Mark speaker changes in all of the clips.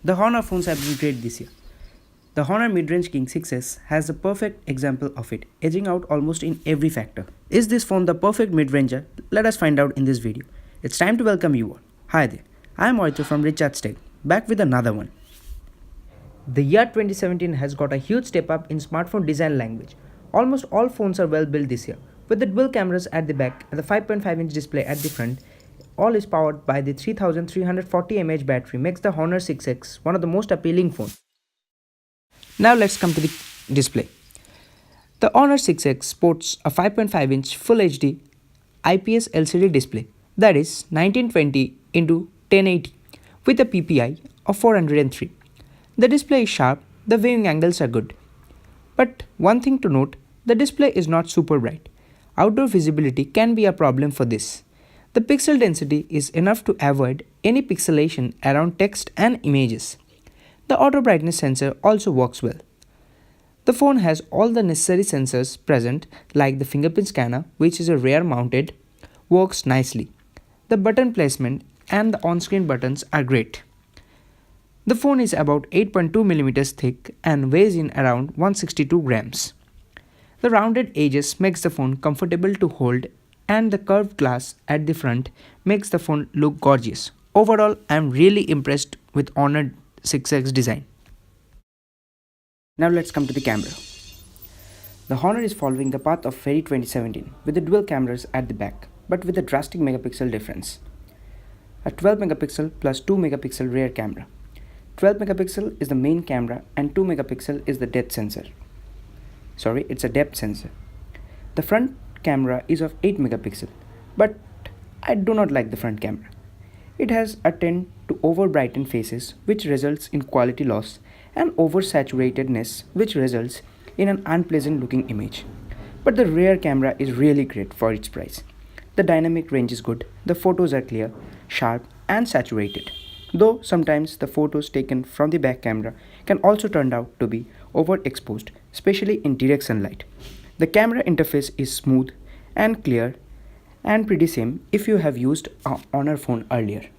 Speaker 1: The Honor phones have been great this year. The Honor Midrange King 6S has the perfect example of it, edging out almost in every factor. Is this phone the perfect mid-ranger? Let us find out in this video. It's time to welcome you all. Hi there, I am Oito from Richard's Tech, back with another one. The year 2017 has got a huge step up in smartphone design language. Almost all phones are well built this year. With the dual cameras at the back and the 5.5-inch display at the front, all is powered by the 3340 mAh battery makes the Honor 6X one of the most appealing phones. Now let's come to the display. The Honor 6X sports a 5.5-inch Full HD IPS LCD display, that is 1920 into 1080 with a PPI of 403. The display is sharp, the viewing angles are good. But one thing to note, the display is not super bright. Outdoor visibility can be a problem for this. The pixel density is enough to avoid any pixelation around text and images. The auto brightness sensor also works well. The phone has all the necessary sensors present, like the fingerprint scanner, which is a rear mounted, works nicely. The button placement and the on-screen buttons are great. The phone is about 8.2mm thick and weighs in around 162 grams. The rounded edges makes the phone comfortable to hold, and the curved glass at the front makes the phone look gorgeous. Overall, I am really impressed with Honor 6X design. Now let's come to the camera. The Honor is following the path of Fairy 2017 with the dual cameras at the back, but with a drastic megapixel difference. A 12 megapixel plus 2 megapixel rear camera. 12 megapixel is the main camera and 2 megapixel is the depth sensor. It's a depth sensor. The front camera is of 8 megapixel, but I do not like the front camera. It has a tend to over brighten faces, which results in quality loss, and oversaturatedness, which results in an unpleasant looking image. But the rear camera is really great for its price. The dynamic range is good, the photos are clear, sharp and saturated. Though sometimes the photos taken from the back camera can also turn out to be overexposed, especially in direct sunlight. The camera interface is smooth and clear and pretty same if you have used a Honor phone earlier.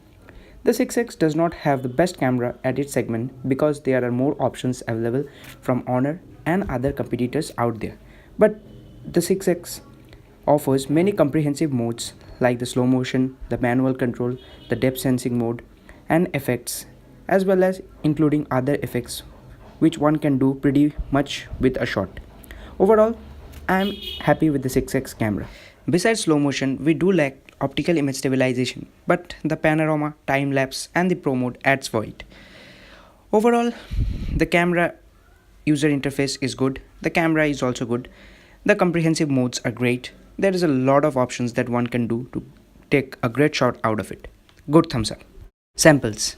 Speaker 1: The 6X does not have the best camera at its segment because there are more options available from Honor and other competitors out there. But the 6X offers many comprehensive modes like the slow motion, the manual control, the depth sensing mode, and effects, as well as including other effects which one can do pretty much with a shot. Overall, I am happy with the 6X camera. Besides slow motion, we do lack optical image stabilization, but the panorama, time lapse and the pro mode adds for it. Overall, the camera user interface is good, the camera is also good, the comprehensive modes are great, there is a lot of options that one can do to take a great shot out of it. Good thumbs up. Samples.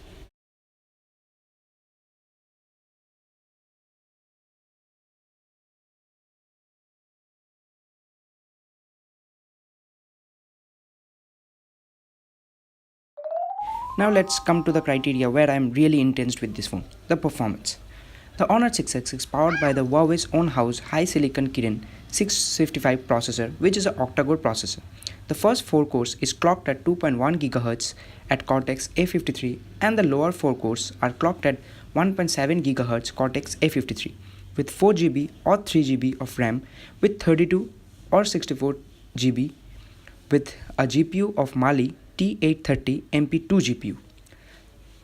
Speaker 1: Now let's come to the criteria where I am really intense with this phone, the performance. The Honor 6X is powered by the Huawei's own house high silicon Kirin 655 processor, which is an octa-core processor. The first 4 cores is clocked at 2.1 GHz at Cortex A53 and the lower 4 cores are clocked at 1.7 GHz Cortex A53 with 4 GB or 3 GB of RAM with 32 or 64 GB with a GPU of Mali T830 MP2 GPU.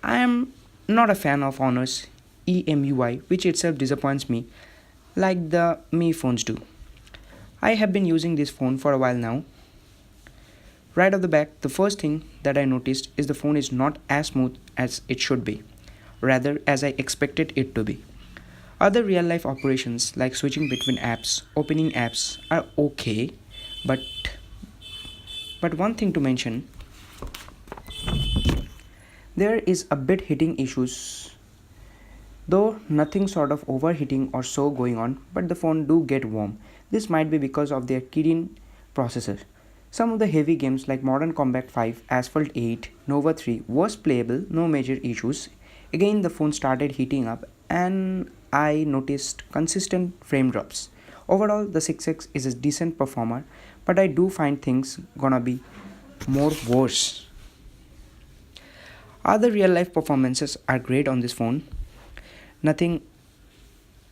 Speaker 1: I am not a fan of Honor's EMUI, which itself disappoints me like the Mi phones do. I have been using this phone for a while now. Right off the back, the first thing that I noticed is the phone is not as smooth as it should be, rather as I expected it to be. Other real life operations like switching between apps, opening apps are okay, but one thing to mention, there is a bit heating issues, though nothing sort of overheating or so going on, but the phone do get warm. This might be because of their Kirin processor. Some of the heavy games like Modern Combat 5, Asphalt 8, Nova 3 was playable, no major issues. Again the phone started heating up and I noticed consistent frame drops. Overall the 6X is a decent performer, but I do find things gonna be more worse. Other real life performances are great on this phone, nothing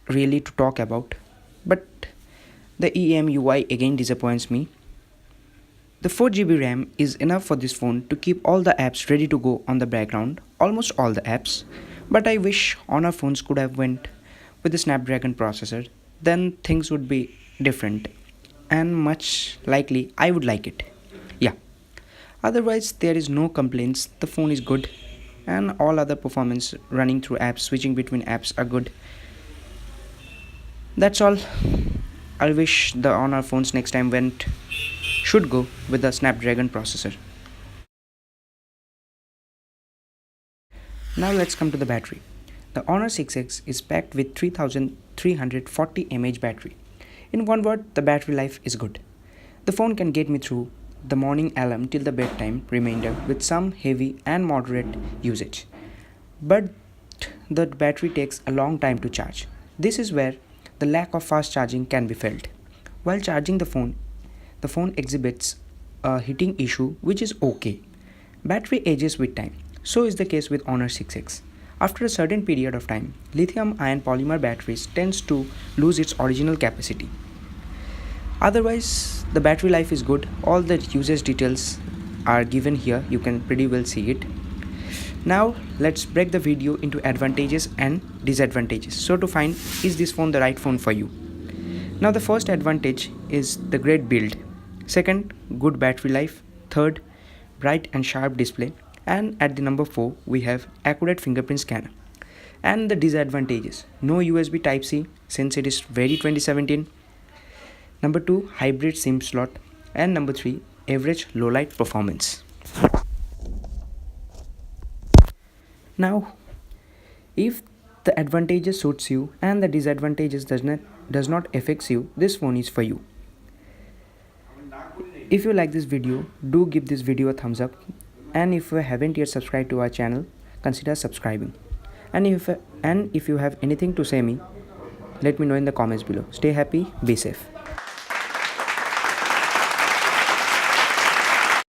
Speaker 1: really to talk about, but the EMUI again disappoints me. The 4 GB RAM is enough for this phone to keep all the apps ready to go on the background, almost all the apps, but I wish Honor phones could have went with the Snapdragon processor, then things would be different and much likely I would like it. Yeah. Otherwise there is no complaints. The phone is good and all other performance running through apps, switching between apps are good. That's all. I wish the Honor phones next time went should go with the Snapdragon processor. Now let's come to the battery. The Honor 6X is packed with 3340 mAh battery. In one word, the battery life is good. The phone can get me through the morning alarm till the bedtime remainder with some heavy and moderate usage. But the battery takes a long time to charge. This is where the lack of fast charging can be felt. While charging the phone exhibits a heating issue which is okay. Battery ages with time. So is the case with Honor 6X. After a certain period of time, lithium ion polymer batteries tends to lose its original capacity. Otherwise, the battery life is good. All the usage details are given here. You can pretty well see it. Now let's break the video into advantages and disadvantages. So to find is this phone the right phone for you. Now the first advantage is the great build. Second, good battery life. Third, bright and sharp display. And at the number 4 we have accurate fingerprint scanner. And the disadvantages: no USB type C since it is very 2017. Number 2, hybrid SIM slot. And number 3, average low light performance. Now if the advantages suits you and the disadvantages does not affects you, this phone is for you. If you like this video, do give this video a thumbs up, and if you haven't yet subscribed to our channel, consider subscribing. And if you have anything to say me, let me know in the comments below. Stay happy, be safe.